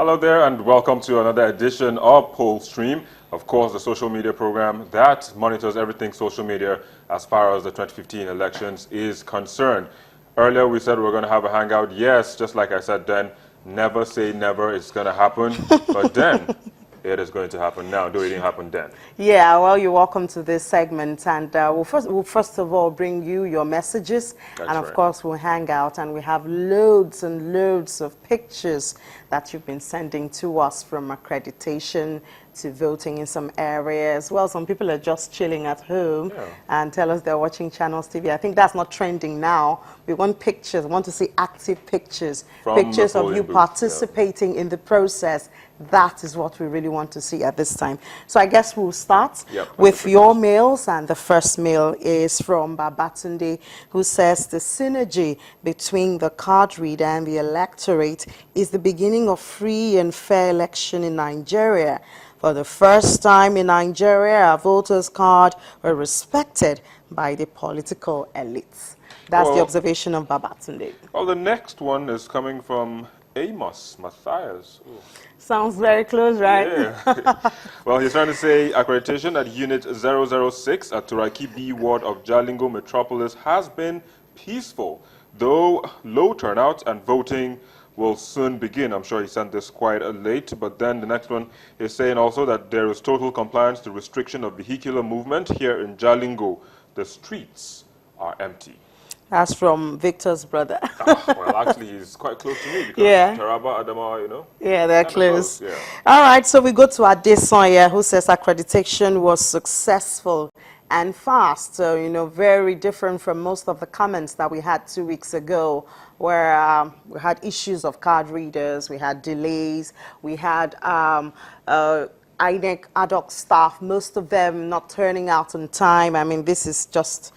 Hello there and welcome to another edition of Poll Stream. Of course, the social media program that monitors everything social media as far as the 2015 elections is concerned. Earlier we said we were going to have a hangout. Yes, just like I said then, never say never, it's going to happen. But then, it is going to happen now, though it didn't happen then. Yeah, well, you're welcome to this segment, and we'll first of all bring you your messages, That's and of right. course we'll hang out, and we have loads and loads of pictures that you've been sending to us, from accreditation to voting in some areas. Well, some people are just chilling at home and tell us they're watching Channels TV. I think that's not trending now. We want pictures. We want to see active pictures, pictures of you participating in the process. That is what we really want to see at this time. So I guess we'll start with your mails, and the first mail is from Babatunde, who says the synergy between the card reader and the electorate is the beginning of free and fair election in Nigeria. For the first time in Nigeria, a voter's card were respected by the political elites. That's the observation of Babatunde. Well, the next one is coming from Amos Matthias. Ooh. Sounds very close, right? Yeah. Well, he's trying to say accreditation at Unit 006 at Turaki B Ward of Jalingo Metropolis has been peaceful, though low turnout, and voting will soon begin. I'm sure he sent this quite late, but then the next one is saying also that there is total compliance to restriction of vehicular movement here in Jalingo. The streets are empty. That's from Victor's brother. Well, actually, he's quite close to me because Taraba, Adama, you know. Yeah, they're close. Yeah. All right, so we go to Adesonya, who says accreditation was successful and fast. So, you know, very different from most of the comments that we had 2 weeks ago, where we had issues of card readers, we had delays, we had INEC ad hoc staff, most of them not turning out on time. I mean, this is just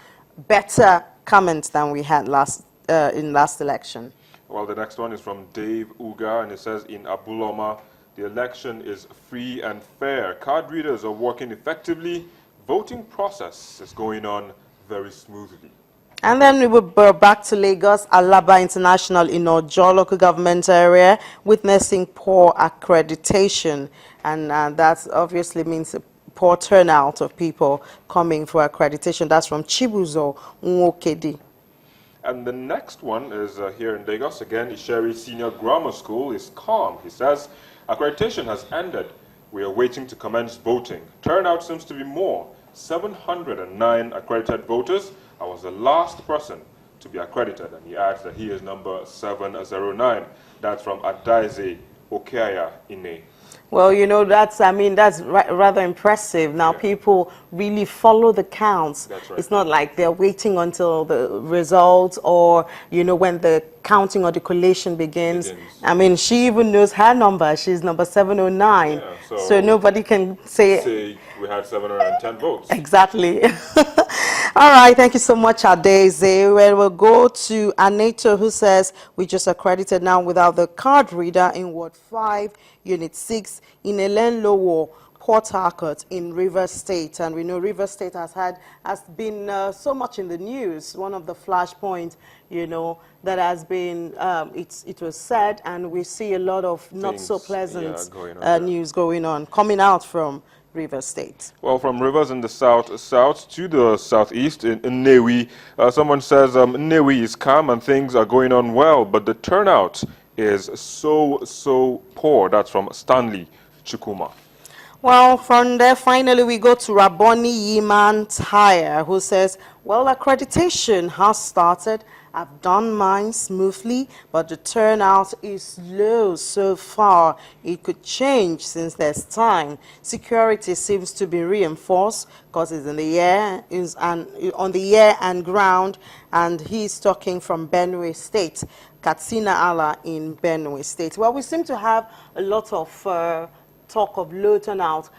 better comments than we had in last election. Well, the next one is from Dave Uga, and it says in Abuloma, the election is free and fair. Card readers are working effectively. Voting process is going on very smoothly. And then we will go back to Lagos, Alaba International in Ojo local government area, witnessing poor accreditation. And that obviously means poor turnout of people coming for accreditation. That's from Chibuzo Nwokedi. And the next one is here in Lagos. Again, Isheri Senior Grammar School is calm. He says, accreditation has ended. We are waiting to commence voting. Turnout seems to be more. 709 accredited voters. I was the last person to be accredited. And he adds that he is number 709. That's from Adaize Okeaya Ine. Well, you know, that's rather impressive. Now, people really follow the counts. That's right. It's not like they're waiting until the results or, you know, when the counting or the collation begins. I mean, she even knows her number. She's number 709. Yeah, so nobody can say we had 710 votes. Exactly. All right, thank you so much, Adeze. Well, we'll go to Aneto, who says, we just accredited now without the card reader in Ward 5, Unit 6, in Elenlowo, Port Harcourt in Rivers State. And we know Rivers State has been so much in the news. One of the flashpoints, you know, that has been, it was said, and we see a lot of not so pleasant news going on, coming out from Rivers State. Well, from rivers in the south to the southeast in Nnewi, someone says Nnewi is calm and things are going on well, but the turnout is so poor. That's from Stanley Chukuma. Well, from there, finally, we go to Raboni Yiman Tire, who says, well, accreditation has started. I've done mine smoothly, but the turnout is low so far. It could change since there's time. Security seems to be reinforced because it's in the air, on the air and ground, and he's talking from Benue State, Katsina Ala in Benue State. Well, we seem to have a lot of talk of low turnout.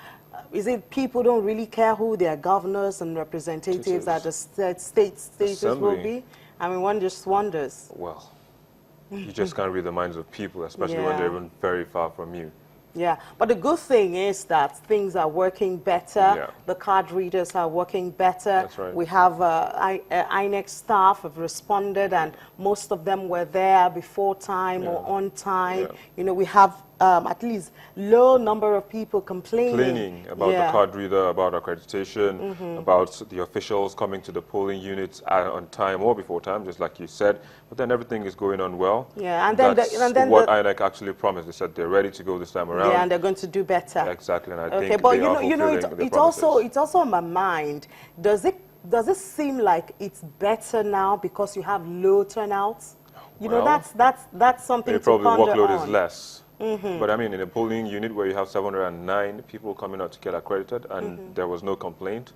Is it people don't really care who their governors and representatives at the states will be? I mean, one just wonders. Well, you just can't read the minds of people, especially when they're even very far from you. Yeah, but the good thing is that things are working better. Yeah. The card readers are working better. That's right. We have INEC staff have responded, and most of them were there before time or on time. Yeah. You know, we have at least low number of people complaining About the card reader, about accreditation, about the officials coming to the polling units on time or before time, just like you said. But then everything is going on well. Yeah, and then that's what INEC actually promised. They said they're ready to go this time around. Yeah, and they're going to do better. Exactly, and I okay, think but they are fulfilling their promises. It's also on my mind. Does it seem like it's better now because you have low turnouts? You know, that's something to ponder on. Probably workload is less. But I mean, in a polling unit where you have 709 people coming out to get accredited and there was no complaint,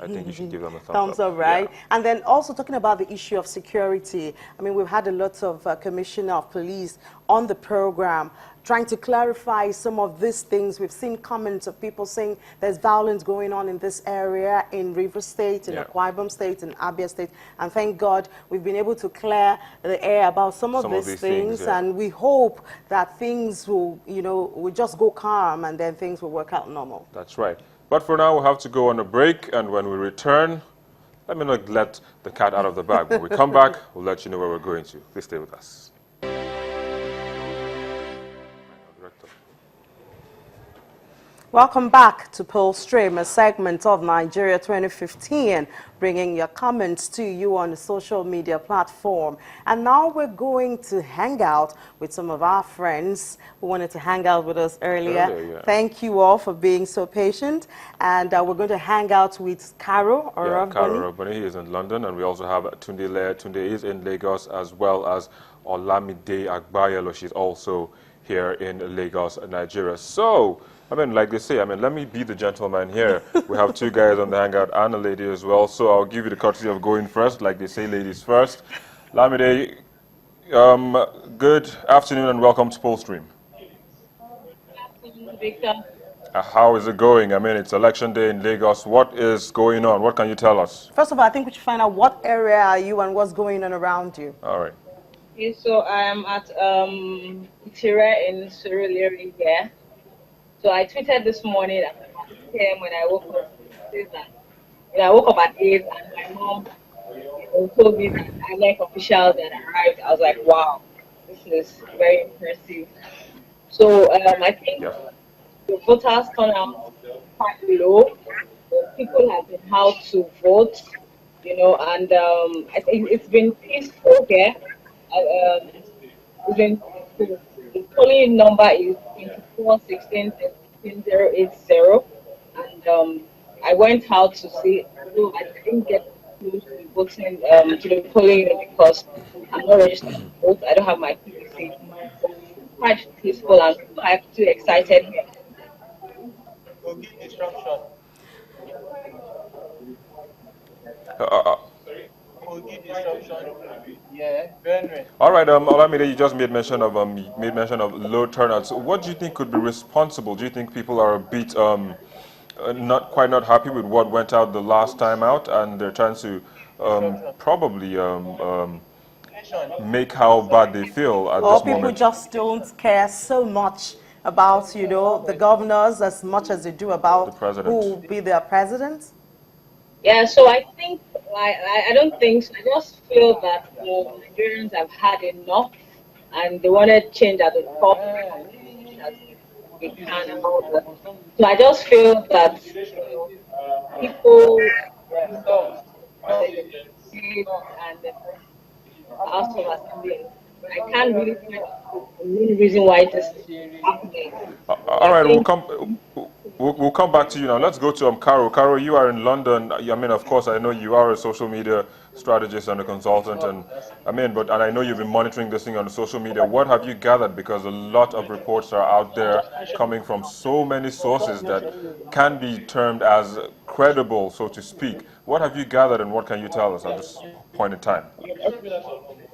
I think you should give them a thumbs up. Right? Yeah. And then also talking about the issue of security. I mean, we've had a lot of commissioner of police on the program trying to clarify some of these things. We've seen comments of people saying there's violence going on in this area in Rivers State, in Akwa Ibom State, in Abia State. And thank God we've been able to clear the air about some of these things. And we hope that things will, will just go calm and then things will work out normal. That's right. But for now, we'll have to go on a break. And when we return, let me not let the cat out of the bag. When we come back, we'll let you know where we're going to. Please stay with us. Welcome back to Poll Stream, a segment of Nigeria 2015, bringing your comments to you on the social media platform. And now we're going to hang out with some of our friends who wanted to hang out with us earlier. Thank you all for being so patient. And we're going to hang out with Caro Caro Bunny. He is in London. And we also have Tunde Lair. Tunde is in Lagos, as well as Olamide Agbayelo. She's also here in Lagos, Nigeria. So, I mean, like they say, let me be the gentleman here. We have two guys on the hangout and a lady as well, so I'll give you the courtesy of going first, like they say, ladies first. Lamide, good afternoon and welcome to Poll Stream. Good afternoon, Victor. How is it going? It's election day in Lagos. What is going on? What can you tell us? First of all, I think we should find out what area are you and what's going on around you. All right. Okay, so I'm at Itire in Surulere here. So I tweeted this morning at 10 p.m. when I woke up. When I woke up at 8 and my mom told me that INEC officials had arrived. I was like, wow, this is very impressive. So I think the voters turnout quite low. People have been out to vote, and I think it's been peaceful here. The polling number is 2416-080, and I went out to see. So I didn't get close to voting to the polling unit because I'm not registered to vote. I don't have my PVC. So it's quite peaceful and quite too excited here. All right, Olamide, you just made mention of low turnouts. What do you think could be responsible? Do you think people are a bit not happy with what went out the last time out, and they're trying to probably make how bad they feel at this moment? Or people just don't care so much about the governors as much as they do about who will be their president? Yeah, so I think I don't think so. I just feel that Nigerians have had enough and they want to change at the top as they can and all that. So I just feel that people and the House of Assembly, I can't really find any reason why this is happening. All right, we'll come back to you now. Let's go to Caro. Caro, you are in London. Of course, I know you are a social media strategist and a consultant, and I know you've been monitoring this thing on social media. What have you gathered? Because a lot of reports are out there coming from so many sources that can be termed as credible, so to speak. What have you gathered, and what can you tell us at this point in time?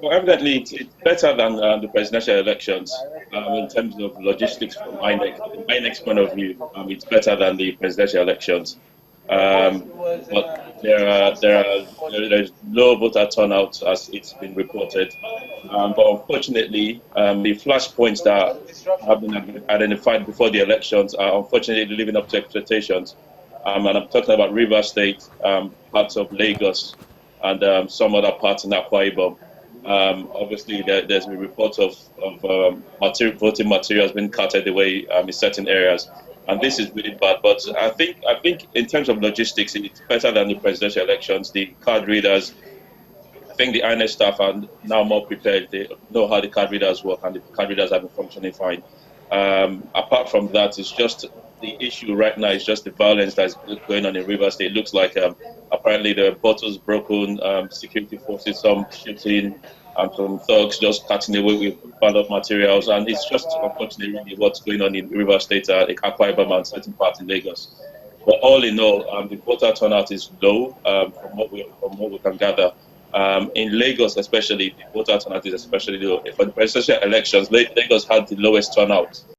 Well, evidently, it's better than the presidential elections in terms of logistics from INEC's point of view. It's better than the presidential elections. But there's low voter turnout, as it's been reported. But unfortunately, the flashpoints that have been identified before the elections are unfortunately living up to expectations. And I'm talking about Rivers State, parts of Lagos, and some other parts in Akwa Ibom. Obviously, there's been reports of voting materials being carted away in certain areas, and this is really bad. But I think in terms of logistics, it's better than the presidential elections. The card readers, I think the INEC staff are now more prepared. They know how the card readers work, and the card readers have been functioning fine. Apart from that, it's just the issue right now is just the violence that's going on in Rivers State. It looks like apparently the bottles broken, security forces, some shooting, some thugs just cutting away with ballot materials, and it's just unfortunately really what's going on in Rivers State, Akwa Ibom, and certain parts in Lagos. But all in all, the voter turnout is low from what we can gather. In Lagos, especially, the voter turnout is especially low. For the presidential elections, Lagos had the lowest turnout